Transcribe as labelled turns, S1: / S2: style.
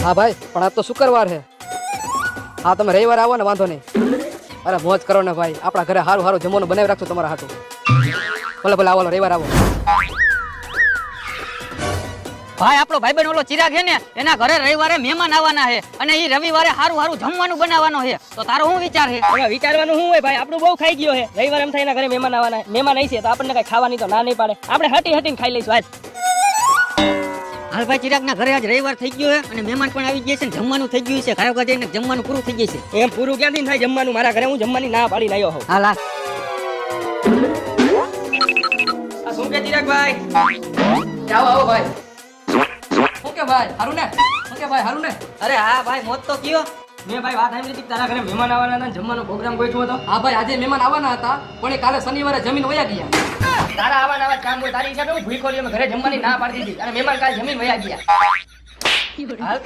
S1: હા ભાઈ, પણ આજ તો શુક્રવાર છે. હા, તમે રવિવારે આવો ને, વાંધો નહીં. અરે મોજ કરો ને ભાઈ, આપણા ઘરે સારું સારું જમવાનું બનાવી રાખશું તમારા હાટું. ભલે ભલે આવો, રવિવારે આવો.
S2: ભાઈ આપણો ભાઈબંધ ઓલો ચિરાગ છે ને, એના ઘરે રવિવારે મહેમાન આવવાના છે અને એ રવિવારે સારું સારું જમવાનું બનાવવાનો છે. તો તારો શું વિચાર છે?
S3: હવે વિચારવાનું શું હોય ભાઈ, આપણું બહુ ખાઈ ગયો છે. રવિવાર એમ થાય એના ઘરે મહેમાન આવવાના, મહેમાન આવી છે તો આપણને કઈ ખાવાની તો ના નહીં પાડે. આપણે હટી હટીને ખાઈ લઈશું આજ.
S2: હાલ ભાઈ, ચિરાગ ના ઘરે આજ રવિવાર થઈ ગયો છે અને મહેમાન પણ આવી ગયા છે ને જમવાનું થઈ ગયું છે. ઘરે જઈને જમવાનું પૂરું થઈ ગયું છે.
S3: એમ પૂરું ક્યાંથી થાય જમવાનું? મારા ઘરે હું જમવાની ના પાડી લાવ્યો હોઉં.
S2: હાલ હાલ.
S3: આ શું કે ચિરાગભાઈ?
S1: આવો આવો ભાઈ. શું કે ભાઈ, હારું ને? શું કે ભાઈ, હારું ને?
S2: અરે હા ભાઈ, મોત તો કયો.
S3: મેં ભાઈ વાત સાંભળી હતી કે તારા ઘરે મહેમાન આવવાના હતા, જમવાનો પ્રોગ્રામ ગોઠવ્યો હતો.
S1: હા ભાઈ, આજે મહેમાન આવવાના હતા, પણ એ કાલે શનિવારે જમીન વયા ગયા.
S3: તારા આવવાના આવા કામ હોય, તારી હિસાબે હું ભૂખો રહ્યો, ઘરે જમવાની ના પાડી દીધી અને મહેમાન કાલે જમીન વયા ગયા. હાલ